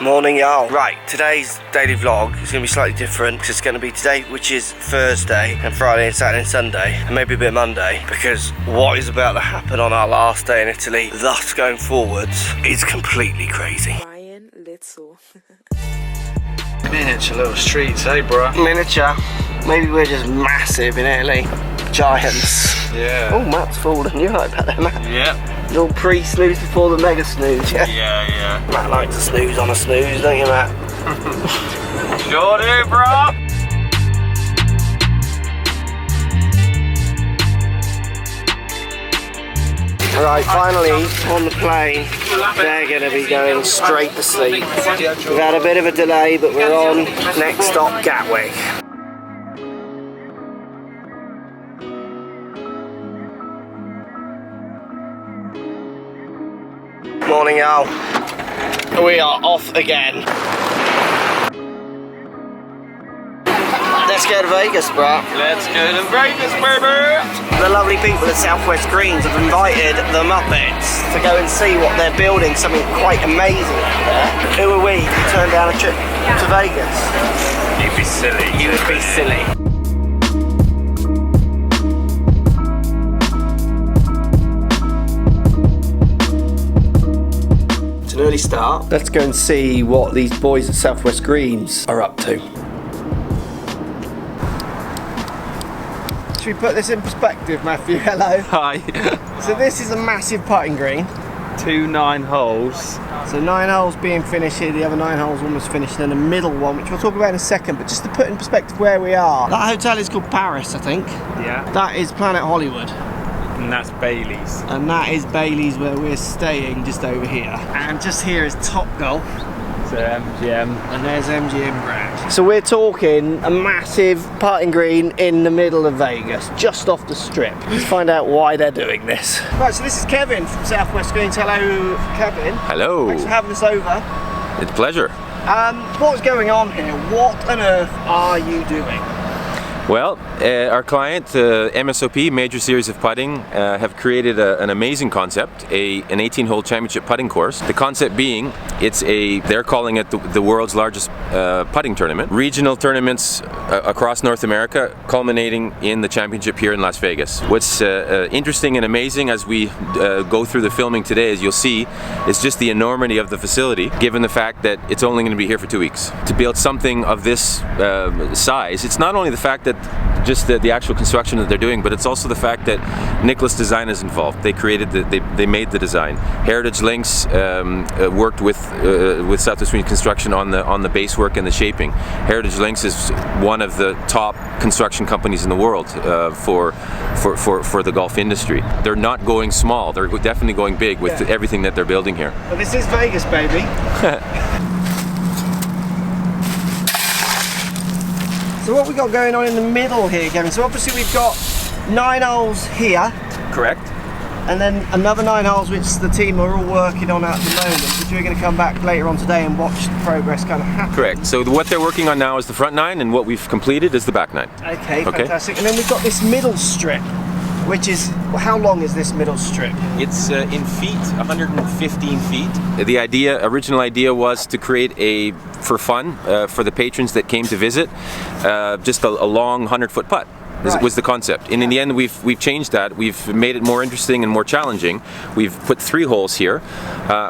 Morning, y'all. Right, today's daily vlog is going to be slightly different because it's going to be today, which is Thursday, and Friday and Saturday and Sunday, and maybe a bit Monday, because what is about to happen on our last day in Italy, thus going forwards, is completely crazy. Little. Miniature little streets, eh, bro? Miniature. Maybe we're just massive in Italy. Giants. Yeah. Oh, Matt's fallen. You're right back there, Matt. Yeah. Little pre-snooze before the mega snooze, yeah? Yeah. Matt likes to snooze on a snooze, don't you, Matt? Sure do, bro. Right, finally on the plane, they're going to be going straight to sleep. We've had a bit of a delay, but we're on next stop, Gatwick. Morning, y'all. We are off again. Let's go to Vegas, bro. Let's go to Vegas, baby. The lovely people at Southwest Greens have invited the Muppets to go and see what they're building, something quite amazing out there. Who are we to turn down a trip to Vegas? You'd be silly. You would be silly. It's an early start. Let's go and see what these boys at Southwest Greens are up to. Should we put this in perspective, Matthew? Hello. Hi. So this is a massive putting green. 2 9 holes. So 9 holes being finished here, the other 9 holes almost finished, and then a middle one, which we'll talk about in a second, but just to put in perspective where we are. That hotel is called Paris, I think. Yeah. That is Planet Hollywood. And that's Bailey's. And that is Bailey's, where we're staying, just over here. And just here is Top Golf. So MGM. And there's MGM Grand. So we're talking a massive putting green in the middle of Vegas, just off the strip. Let's find out why they're doing this. Right, so this is Kevin from Southwest Greens. Hello, Kevin. Hello. Thanks for having us over. It's a pleasure. What's going on here? What on earth are you doing? Well, our client, MSOP, Major Series of Putting, have created an amazing concept, an 18-hole championship putting course. The concept being, they're calling it the world's largest putting tournament. Regional tournaments across North America, culminating in the championship here in Las Vegas. What's interesting and amazing as we go through the filming today, as you'll see, is just the enormity of the facility, given the fact that it's only going to be here for 2 weeks. To build something of this size, it's not only the fact that just the actual construction that they're doing, but it's also the fact that Nicholas Design is involved. They created they made the design. Heritage Links worked with Southwest Greens Construction on the base work and the shaping. Heritage Links is one of the top construction companies in the world for the golf industry. They're not going small. They're definitely going big with everything that they're building here. Well, this is Vegas, baby. So what we got going on in the middle here, Kevin? So obviously we've got 9 holes here. Correct. And then another 9 holes which the team are all working on at the moment, which we're going to come back later on today and watch the progress kind of happen. Correct. So what they're working on now is the front 9, and what we've completed is the back 9. Okay, fantastic. And then we've got this middle strip, which is, how long is this middle strip? It's in feet, 115 feet. The original idea was to create for fun, for the patrons that came to visit, just a long 100-foot putt. This was the concept. And in the end, we've changed that. We've made it more interesting and more challenging. We've put 3 holes here.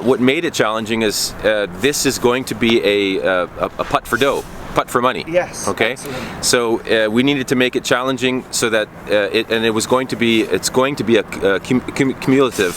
What made it challenging is this is going to be a putt for dough. Putt for money. Yes. Okay. Excellent. So we needed to make it challenging so that it's going to be a cumulative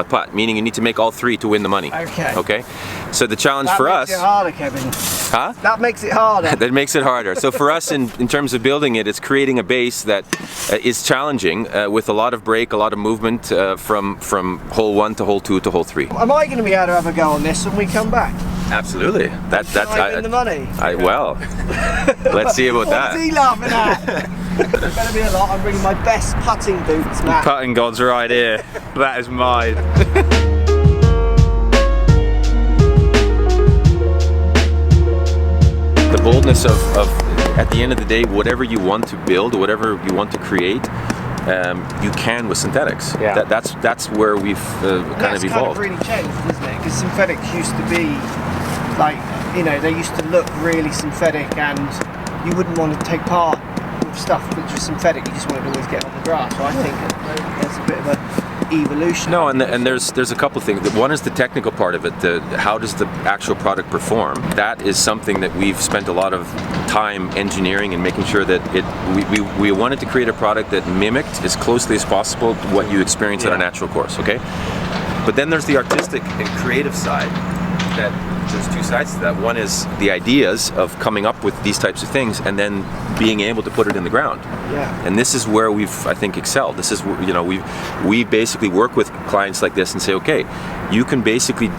putt, meaning you need to make all 3 to win the money. Okay. Okay. So the challenge for us. That makes it harder, Kevin. Huh? That makes it harder. That makes it harder. So for us, in terms of building it, it's creating a base that is challenging with a lot of break, a lot of movement from hole 1 to hole 2 to hole 3. Am I going to be able to have a go on this when we come back? Absolutely. That's I win the money. Well, let's see about that. What's he laughing at? There's better be a lot. I'm bringing my best putting boots, Matt. Putting god's right here. That is mine. The boldness of, at the end of the day, whatever you want to build, whatever you want to create, you can with synthetics. Yeah. That's where we've kind of evolved. That's kind of really changed, isn't it? Because synthetics used to be like, you know, they used to look really synthetic, and you wouldn't want to take part with stuff that's just synthetic. You just wanted to always get on the grass. So I think there's a bit of a evolution. No, and there's a couple of things. One is the technical part of it. How does the actual product perform? That is something that we've spent a lot of time engineering and making sure that we wanted to create a product that mimicked as closely as possible what you experience on a natural course. Okay, but then there's the artistic and creative side. That there's two sides to that. One is the ideas of coming up with these types of things, and then being able to put it in the ground. Yeah. And this is where we've, I think, excelled. This is, you know, we basically work with clients like this and say, okay, you can basically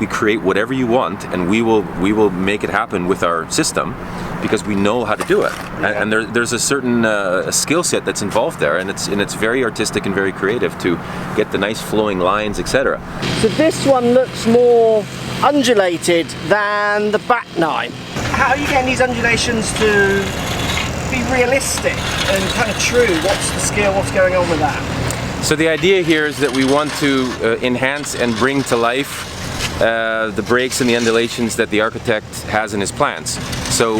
create whatever you want, and we will make it happen with our system, because we know how to do it. Yeah. And there's a certain skill set that's involved there, and it's very artistic and very creative to get the nice flowing lines, etc. So this one looks more undulated than the back 9. How are you getting these undulations to be realistic and kind of true? What's the skill? What's going on with that? So the idea here is that we want to enhance and bring to life the breaks and the undulations that the architect has in his plans. So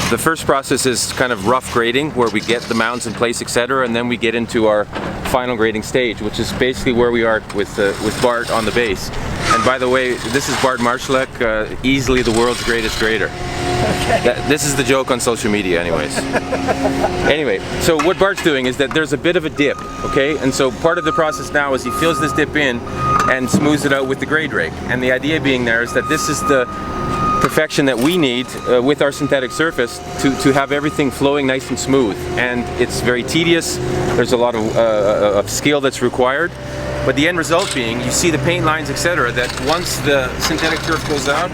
the first process is kind of rough grading, where we get the mounds in place, etc., and then we get into our final grading stage, which is basically where we are with Bart on the base. And by the way, this is Bart Marschalek, easily the world's greatest grader. Okay. This is the joke on social media anyways. Anyway, so what Bart's doing is that there's a bit of a dip, okay? And so part of the process now is he fills this dip in and smooths it out with the grade rake. And the idea being there is that this is the perfection that we need with our synthetic surface to have everything flowing nice and smooth. And it's very tedious, there's a lot of skill that's required. But the end result being, you see the paint lines, etc., that once the synthetic turf goes out,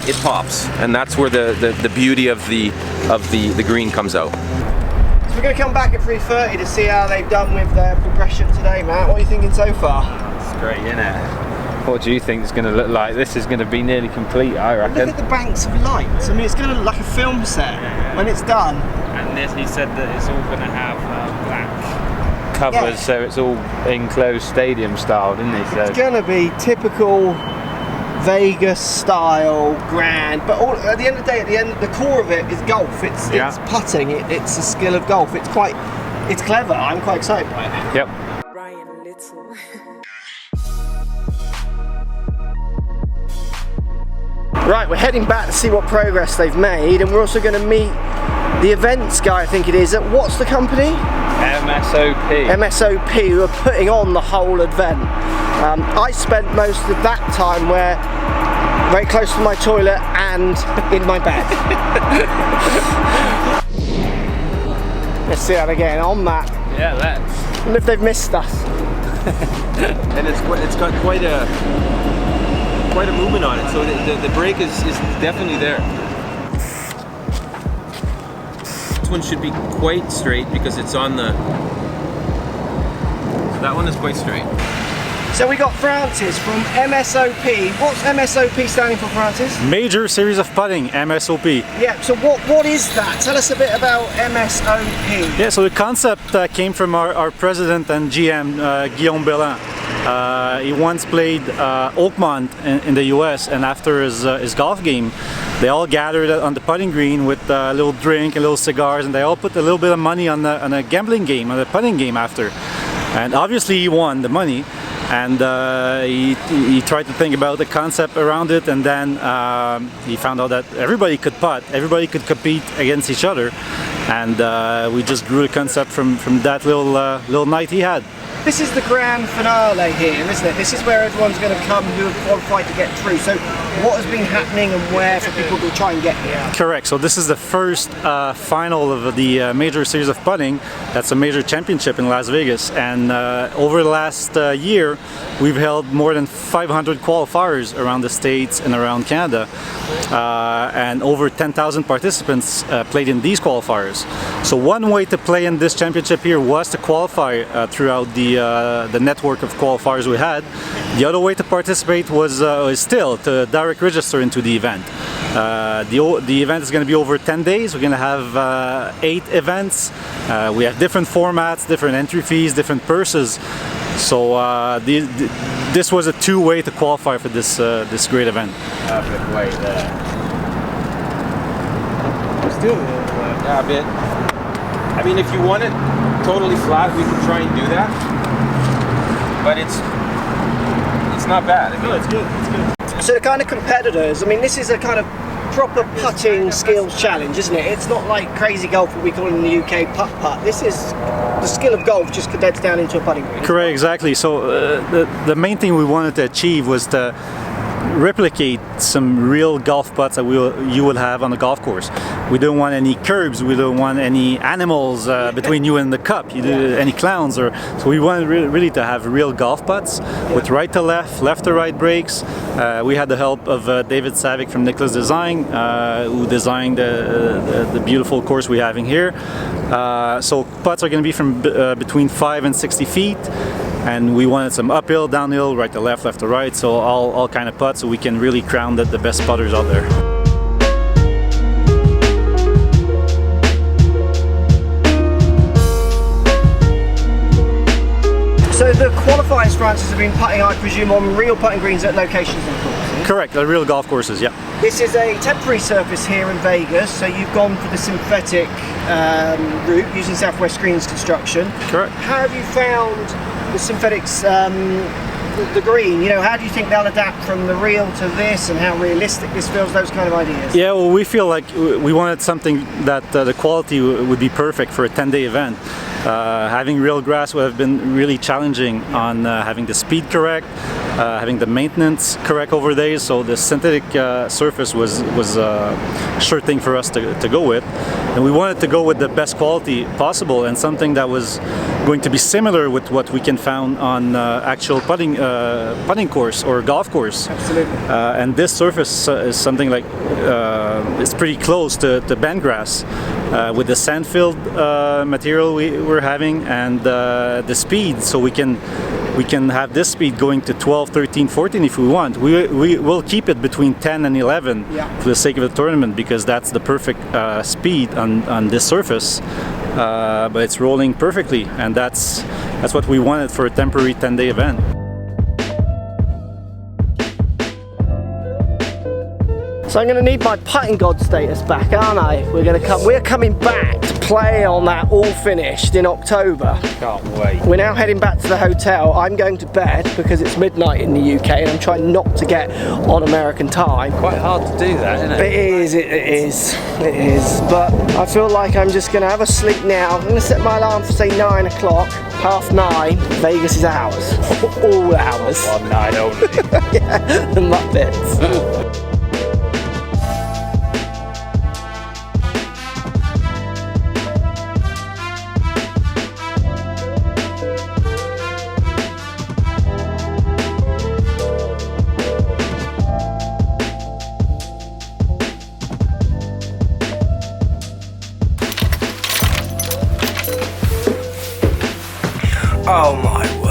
it pops. And that's where the beauty of the green comes out. So we're going to come back at 3:30 to see how they've done with their progression today, Matt. What are you thinking so far? It's great, isn't it? What do you think it's going to look like? This is going to be nearly complete, I reckon. Look at the banks of lights. I mean, it's going to look like a film set when it's done. And this, he said that it's all going to have black covers, so it's all enclosed stadium style, didn't he? So it's going to be typical Vagas style, grand, but at the end of the day, the core of it is golf. It's putting. It's the skill of golf. It's clever. I'm quite excited by it. Yep. Right, we're heading back to see what progress they've made, and we're also going to meet the events guy, I think it is, at what's the company? MSOP. MSOP, who are putting on the whole event. I spent most of that time very close to my toilet and in my bed. Let's see how they're getting on, Matt. Yeah, let's. And if they've missed us. And it's got quite a movement on it, so the brake is definitely there. This one should be quite straight because it's on the... So that one is quite straight. So we got Francis from MSOP. What's MSOP standing for, Francis? Major Series of Putting, MSOP. Yeah, so what is that? Tell us a bit about MSOP. Yeah, so the concept came from our president and GM, Guillaume Belin. He once played Oakmont in the US, and after his golf game, they all gathered on the putting green with a little drink and little cigars, and they all put a little bit of money on a gambling game, on a putting game after. And obviously he won the money, and he tried to think about the concept around it, and then he found out that everybody could putt, everybody could compete against each other, and we just grew the concept from that little night he had. This is the grand finale here, isn't it? This is where everyone's going to come who have qualified to get through. So what has been happening and where for people to try and get here? Correct. So this is the first final of the Major Series of Putting. That's a major championship in Las Vegas. And over the last year, we've held more than 500 qualifiers around the States and around Canada. And over 10,000 participants played in these qualifiers. So one way to play in this championship here was to qualify throughout the network of qualifiers we had. The other way to participate was still to direct register into the event. The event is going to be over 10 days. We're going to have 8 events. We have different formats, different entry fees, different purses. So this was a two-way to qualify for this this great event. Perfect way there. Still Yeah, a bit. I mean, if you want it totally flat, we can try and do that. But it's not bad. I mean, no, it's good. It's good. So the kind of competitors, I mean, this is a kind of proper putting skills challenge, isn't it? It's not like crazy golf, what we call in the UK putt-putt. This is the skill of golf just condensed down into a putting green. Correct, exactly. So the main thing we wanted to achieve was to replicate some real golf putts that you will have on the golf course. We don't want any curbs, we don't want any animals between you and the cup, any clowns, so we wanted really to have real golf putts with right to left, left to right breaks. We had the help of David Savick from Nicholas Design, who designed the beautiful course we're having here. So putts are going to be from between 5 and 60 feet. And we wanted some uphill, downhill, right to left, left to right, so all kind of putts, so we can really crown the best putters out there. So the qualifiers, Francis, have been putting, I presume, on real putting greens at locations, of course. Correct, the real golf courses, yeah. This is a temporary surface here in Vegas, so you've gone for the synthetic route using Southwest Greens construction. Correct. How have you found the synthetics, the green? You know, how do you think they'll adapt from the real to this, and how realistic this feels? Those kind of ideas. Yeah, well, we feel like we wanted something that the quality would be perfect for a 10-day event. Having real grass would have been really challenging on having the speed correct, having the maintenance correct over days. So the synthetic surface was a sure thing for us to go with, and we wanted to go with the best quality possible and something that was going to be similar with what we can find on actual putting course or golf course. Absolutely. And this surface is something like it's pretty close to band grass with the sand-filled material we're having and the speed, so we can have this speed going to 12, 13, 14 if we want. We will keep it between 10 and 11 for the sake of the tournament, because that's the perfect speed on this surface. But it's rolling perfectly, and that's what we wanted for a temporary 10-day event. So I'm going to need my putting god status back, aren't I? We're coming back to play on that all finished in October. Can't wait. We're now heading back to the hotel. I'm going to bed because it's midnight in the UK and I'm trying not to get on American time. Quite hard to do that, isn't it? It is. But I feel like I'm just going to have a sleep now. I'm going to set my alarm for say 9 o'clock, 9:30. Vegas is ours. All ours. One night only. Yeah, the Muppets. Oh my word.